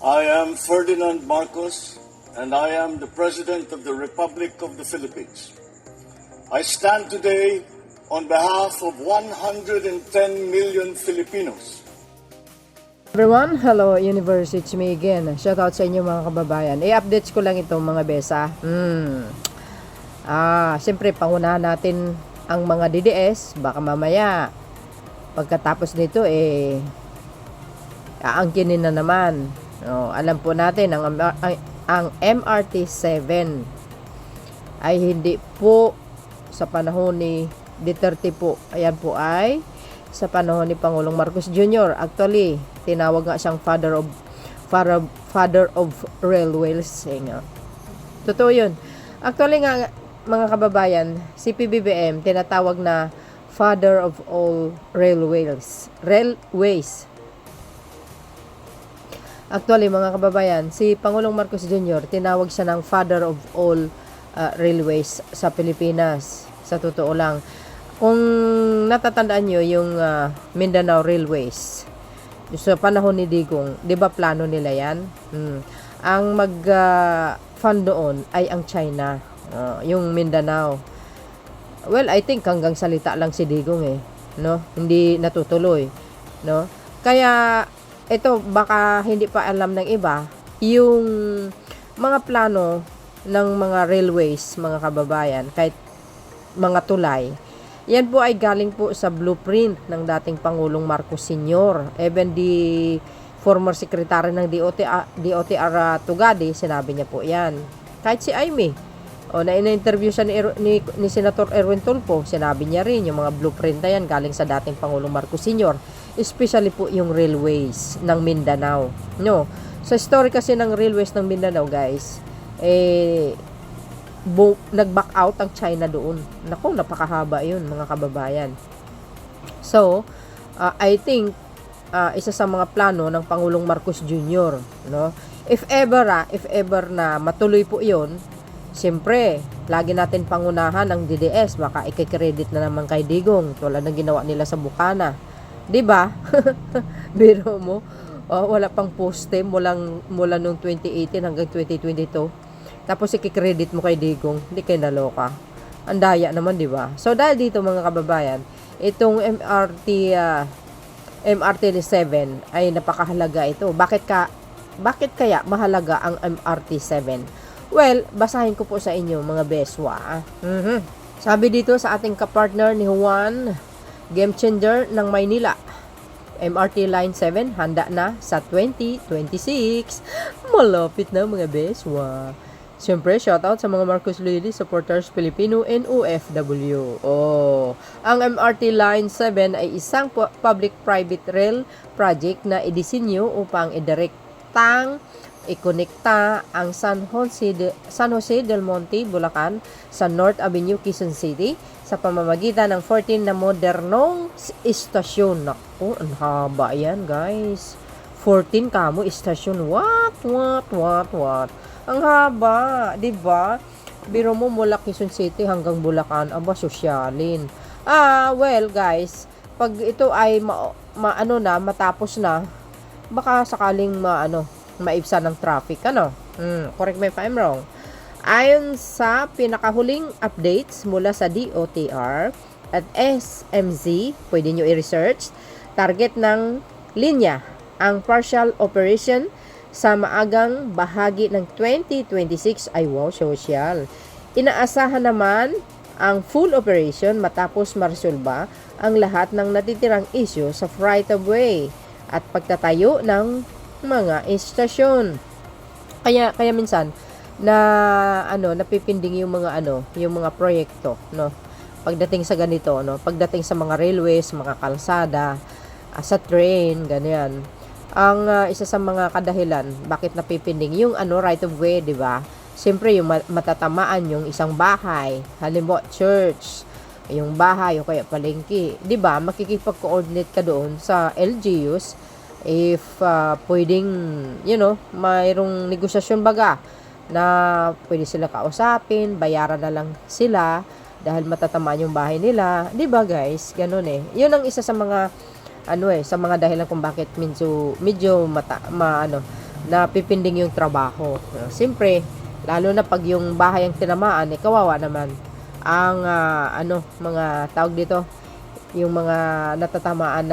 I am Ferdinand Marcos, and I am the President of the Republic of the Philippines. I stand today on behalf of 110 million Filipinos. Everyone, hello Universe, it's me again. Shoutout sa inyo mga kababayan. I-updates ko lang ito mga besa. Siyempre pangunahan natin ang mga DDS. Baka mamaya pagkatapos nito aangkinin na naman. Alam po natin ang MRT-7 ay hindi po sa panahon ni Duterte po. Ayan po ay sa panahon ni Pangulong Marcos Jr. Actually, tinawag nga siyang father of railways. Totoo yun. Actually nga, mga kababayan, si PBBM tinatawag na father of all railways. Actually, mga kababayan, si Pangulong Marcos Jr. tinawag siya ng father of all railways sa Pilipinas. Sa totoo lang. Kung natatandaan nyo yung Mindanao Railways, sa panahon ni Digong, di ba plano nila yan? Ang mag-fund doon ay ang China, yung Mindanao. Well, I think hanggang salita lang si Digong no? Hindi natutuloy, no? Kaya ito baka hindi pa alam ng iba yung mga plano ng mga railways, mga kababayan, kahit mga tulay. Yan po ay galing po sa blueprint ng dating Pangulong Marcos Sr. Even the former secretary ng DOTR Tugadi, sinabi niya po yan. Kahit si Aimee, na-interview siya ni Senator Erwin Tulfo, sinabi niya rin yung mga blueprint na yan galing sa dating Pangulong Marcos Sr. Especially po yung railways ng Mindanao. No? Sa story kasi ng railways ng Mindanao, guys, nag-back out ang China doon. Naku, napakahaba yun, mga kababayan. So, I think, isa sa mga plano ng Pangulong Marcos Jr., no? If ever na matuloy po yun, siyempre, lagi natin pangunahan ang DDS, baka ikikredit na naman kay Digong, tulad ng ginawa nila sa Bukana. Diba? Biro mo, wala pang poste mula nung 2018 hanggang 2022. Tapos ikikredit mo kay Digong, hindi kayo naloka. Ang daya naman, di ba? So dahil dito mga kababayan, itong MRT-7 ay napakahalaga ito. Bakit kaya mahalaga ang MRT-7? Well, basahin ko po sa inyo mga beswa. Sabi dito sa ating kapartner ni Juan, game changer ng Maynila. MRT Line 7 handa na sa 2026. Malapit na mga beswa. Siyempre, shoutout sa mga Marcos Lily supporters Filipino and OFW. Ang MRT Line 7 ay isang public-private rail project na idisenyo upang idirektang ikonekta ang San Jose del Monte, Bulacan sa North Avenue, Quezon City sa pamamagitan ng 14 na modernong istasyon. Naku, ang haba yan, guys. 14 kamo istasyon. What? Ang haba, 'di ba? Biro mo mula Quezon City hanggang Bulacan, aba sosyalin. Well, guys, pag ito ay matapos na, baka sakaling maibsan ng traffic, correct me if I'm wrong. Ayon sa pinakahuling updates mula sa DOTR at SMZ, pwede nyo i-research, target ng linya ang partial operation sa maagang bahagi ng 2026 ay social. Inaasahan naman ang full operation matapos maresolba ang lahat ng natitirang issue sa right of way at pagtatayo ng mga istasyon. Kaya minsan napipinding yung mga proyekto, no? Pagdating sa ganito, no? Pagdating sa mga railways, mga kalsada, sa train, ganyan. Ang isa sa mga kadahilan bakit napipinding yung right of way, di ba? Siyempre yung matatamaan yung isang bahay, halimbawa church, yung bahay o kaya palengke, di ba? Makikipag-coordinate ka doon sa LGUs if pwedeng, mayroong negosasyon baga na pwede sila kausapin, bayaran na lang sila dahil matatamaan yung bahay nila, di ba guys? Ganun Yun ang isa sa mga sa mga dahilan kung bakit medyo na pipinding yung trabaho. Siyempre, lalo na pag yung bahay ang tinamaan, kawawa naman ang mga tawag dito, yung mga natatamaan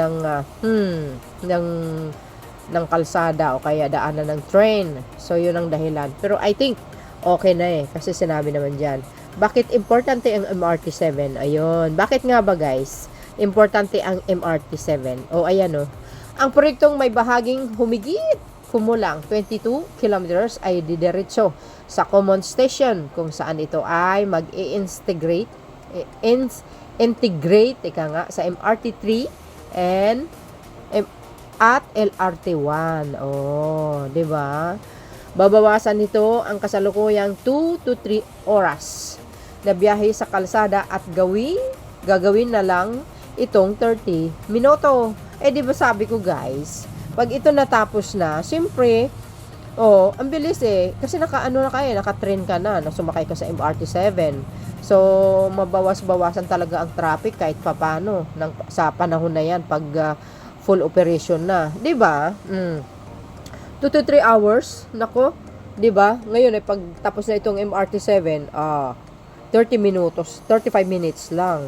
ng kalsada o kaya daanan ng train. So, yun ang dahilan. Pero I think, okay na kasi sinabi naman dyan. Bakit importante ang MRT-7? Ayun. Bakit nga ba guys? Importante ang MRT-7. O, ayan ang proyektong may bahaging humigit kumulang 22 kilometers ay didiretso sa common station kung saan ito ay mag-i-integrate sa MRT-3 and at LRT-1. Oh, 'di ba? Babawasan nito ang kasalukuyang 2 to 3 oras na biyahe sa kalsada at gagawin na lang itong 30 minuto. 'Di ba sabi ko guys, pag ito natapos na, siyempre, ang bilis kasi naka-train ka na sumakay ka sa MRT-7. So, mabawas-bawasan talaga ang traffic kahit papano sa panahon na yan pag full operation na, 'di ba? 2 to 3 hours, nako, 'di ba? Ngayon pag tapos na itong MRT-7, 30 minutos, 35 minutes lang.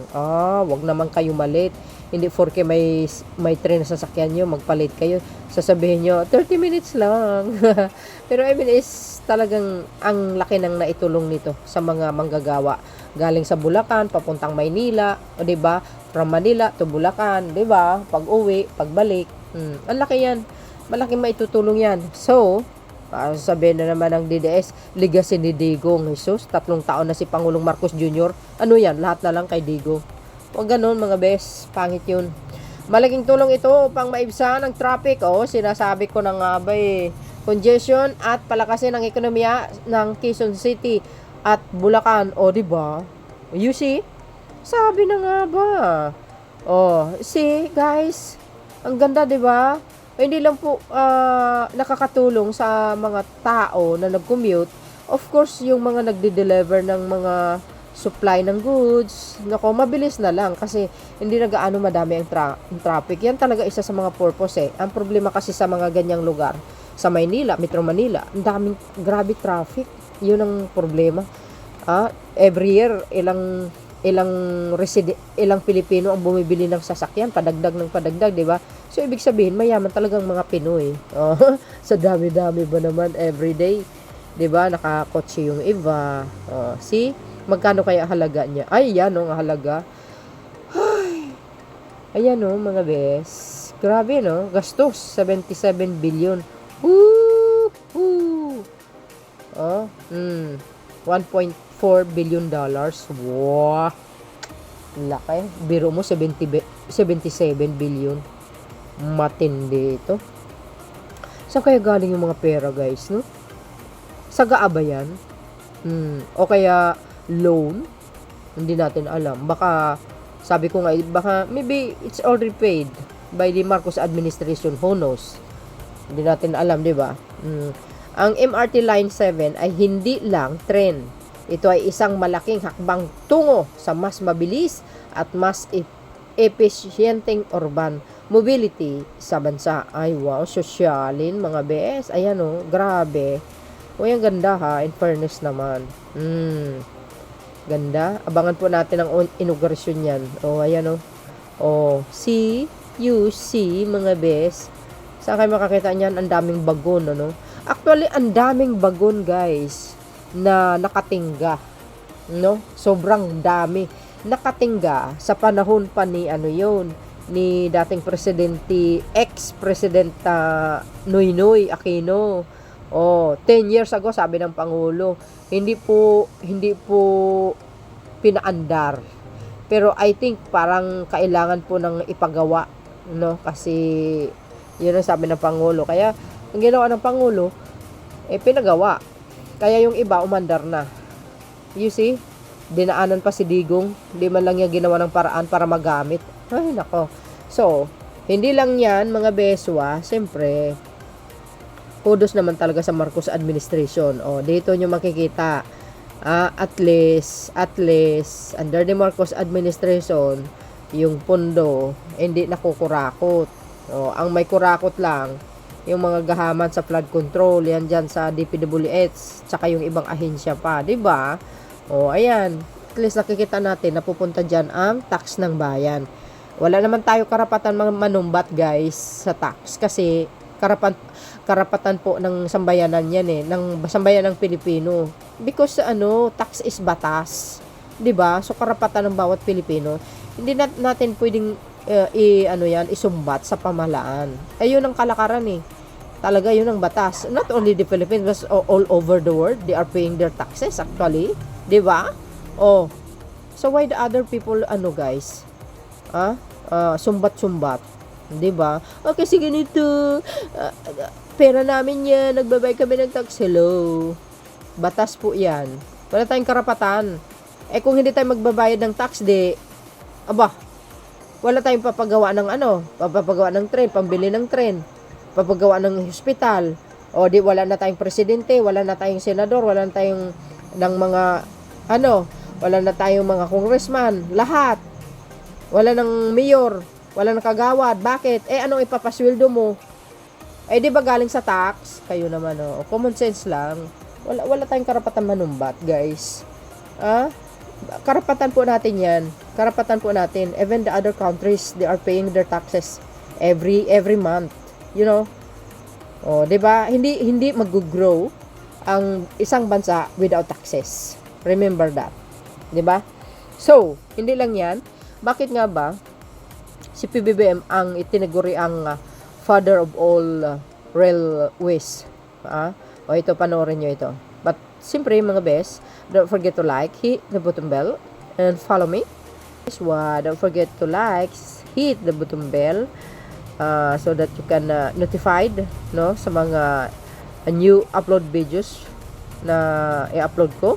Wag naman kayo malit. Hindi porke may train sa sasakyan nyo, magpalit kayo. Sasabihin nyo, 30 minutes lang. Pero I mean, is talagang ang laki ng naitulong nito sa mga manggagawa. Galing sa Bulacan, papuntang Maynila, o 'di ba? From Manila to Bulacan, 'di ba? Pag-uwi, pagbalik. Ang laki yan. Malaking maitutulong yan. So, sabihin na naman ng DDS, legacy ni Digong. Jesus, 3 taon na si Pangulong Marcos Jr. Ano yan? Lahat na lang kay Digong. Huwag ganun mga bes, pangit yun. Malaking tulong ito upang maibsan ang traffic. Sinasabi ko na nga ba congestion at palakasin ang ekonomiya ng Quezon City at Bulacan. Di ba? You see? Sabi na nga ba? See guys, ang ganda, di ba? Hindi lang po nakakatulong sa mga tao na nag-commute. Of course, yung mga nagde-deliver ng mga supply ng goods, mabilis na lang kasi hindi na gaano madami ang traffic. Yan talaga isa sa mga purpose. Ang problema kasi sa mga ganyang lugar, sa Maynila, Metro Manila, ang daming grabe traffic. Yun ang problema. Every year, ilang Pilipino ang bumibili ng sasakyan, padagdag ng padagdag, di ba? So, ibig sabihin, mayaman talagang mga Pinoy. Sa dami-dami ba naman everyday? Di ba? Nakakotse yung iba. See? Magkano kaya halaga niya? Ay, yan ang halaga. Ayan mga bes. Grabe gastos. 77 billion. Woo! 1.4 billion dollars. Wow! Laki. Biro mo 77 billion. Matindi ito. Saan kaya galing yung mga pera guys, no? Sa GAA ba yan? O kaya loan? Hindi natin alam. Baka, sabi ko nga, baka maybe it's already paid by the Marcos administration. Who knows? Hindi natin alam, di ba? Ang MRT Line 7 ay hindi lang tren. Ito ay isang malaking hakbang tungo sa mas mabilis at mas efficienteng urban mobility sa bansa. Ay, wow, sosyalin, mga bes. Ayan grabe. Ang ganda ha, in fairness naman. Ganda. Abangan po natin ang inaugurasyon yan. Ayan see, you see, mga bes. Saan kayo makakita niyan? Ang daming bagon, Actually, ang daming bagon, guys, na nakatingga. Sobrang dami. Nakatingga sa panahon pa ni ni dating presidente, ex-president Noynoy Aquino. 10 years ago, sabi ng Pangulo, hindi po pinaandar. Pero I think parang kailangan po ng ipagawa, kasi yun ang sabi ng Pangulo. Kaya ang ginawa ng Pangulo, pinagawa. Kaya yung iba umandar na. You see? Dinaanan pa si Digong, hindi man lang niya ginawa ng paraan para magamit. Ay nako. So, hindi lang yan mga beswa, siyempre kudos naman talaga sa Marcos administration. Dito nyo makikita, at least, under the Marcos administration, yung pondo, hindi nakukurakot. Ang may kurakot lang, yung mga gahaman sa flood control, yan dyan sa DPWH, tsaka yung ibang ahensya pa, di ba? O, ayan, at least nakikita natin, napupunta dyan ang tax ng bayan. Wala naman tayo karapatan manumbat, guys, sa tax, kasi karapatan po ng sambayanan yan ng sambayan ng Pilipino. Because, tax is batas, di ba? So, karapatan ng bawat Pilipino. Hindi natin pwedeng isumbat sa pamahalaan. Ayun ang kalakaran Talaga yun ang batas. Not only the Philippines, but all over the world, they are paying their taxes actually. 'Di ba? Oh. So why the other people guys? Sumbat-sumbat. 'Di ba? Okay, sige nito. Pera namin 'yan, nagbabay kami ng tax. Hello. Batas po 'yan. Wala tayong karapatan. Kung hindi tayo magbabayad ng tax, wala tayong papagawa ng tren, pambili ng tren, papagawa ng hospital, o di wala na tayong presidente, wala na tayong senador, wala na tayong wala na tayong mga congressman, lahat. Wala ng mayor, wala ng kagawad. Bakit? Anong ipapasweldo mo? Di ba galing sa tax? Kayo naman, common sense lang. Wala tayong karapatan manumbat, guys. Karapatan po natin yan. Karapatan po natin. Even the other countries, they are paying their taxes every month. You know? O, 'di ba? Hindi mag-grow ang isang bansa without taxes. Remember that. 'Di ba? So, hindi lang 'yan. Bakit nga ba si PBBM ang itinaguri ang father of all railways? O ito, panoorin nyo ito. But, siyempre, mga best, don't forget to like, hit the button bell, and follow me. Don't forget to like, hit the button bell, so that you can notified sa mga new upload videos na i-upload ko.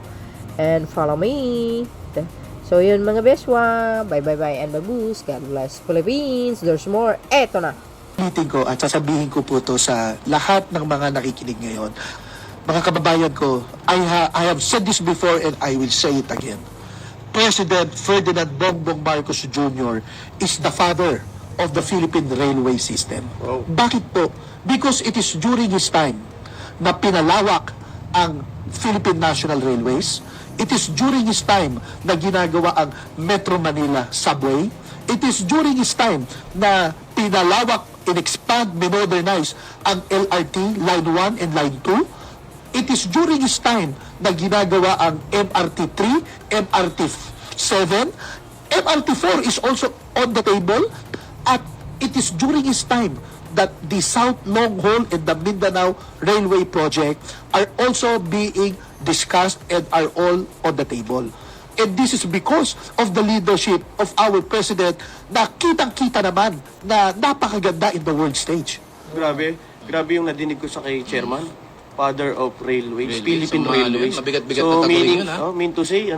And follow me. So, yun mga beswa. Bye-bye-bye and bye-boos. God bless Philippines. There's more. Eto na. Ulitin ko at sasabihin ko po to sa lahat ng mga nakikinig ngayon. Mga kababayan ko, I have said this before and I will say it again. President Ferdinand Bongbong Marcos Jr. is the father of the Philippine railway system. Oh. Bakit po? Because it is during his time na pinalawak ang Philippine National Railways. It is during his time na ginagawa ang Metro Manila Subway. It is during his time na pinalawak, in-expand, minodernize ang LRT Line 1 and Line 2. It is during his time na ginagawa ang MRT 3, MRT 7, MRT 4 is also on the table, at it is during his time that the South Long Haul and the Mindanao Railway Project are also being discussed and are all on the table. And this is because of the leadership of our President na kitang-kita naman na napakaganda in the world stage. Grabe yung nadinig ko sa kay Chairman. Father of Railways, Philippine So, Railways. mabigat-bigat So, na taguling meaning, yun, ha? mean to say,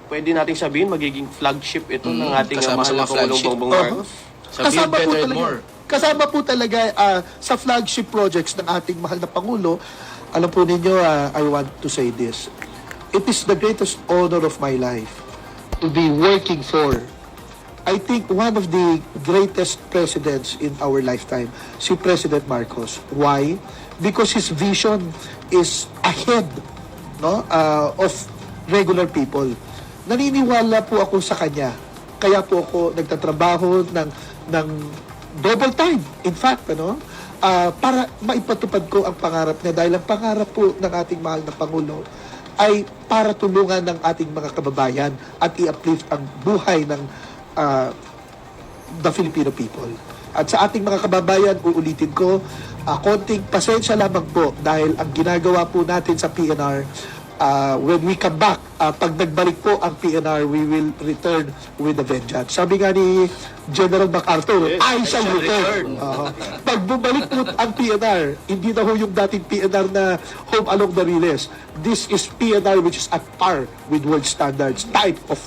pwede nating sabihin, magiging flagship ito ng ating kasama mahal sa na mga Pangulong flagship. Bongbong Marcos. Sa Build Better and More. Kasama po talaga sa flagship projects ng ating mahal na Pangulo. Alam po ninyo, I want to say this. It is the greatest honor of my life to be working for, I think, one of the greatest presidents in our lifetime, si President Marcos. Why? Because his vision is ahead of regular people. Naniniwala po ako sa kanya. Kaya po ako nagtatrabaho ng double time. In fact, para maipatupad ko ang pangarap niya, dahil ang pangarap po ng ating mahal na Pangulo ay para tulungan ng ating mga kababayan at i-uplift ang buhay ng the Filipino people. At sa ating mga kababayan, uulitin ko, konting pasensya lamang po dahil ang ginagawa po natin sa PNR, when we come back, pag nagbalik po ang PNR, we will return with a vengeance. Sabi nga ni General MacArthur, I shall return. Pag bumalik po ang PNR, hindi na ho yung dating PNR na home along the Riles. This is PNR which is at par with world standards type of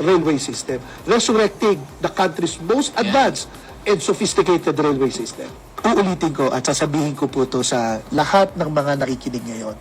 railway system, resurrecting the country's most advanced and sophisticated railway system. Uulitin ko at sasabihin ko po to sa lahat ng mga nakikinig ngayon.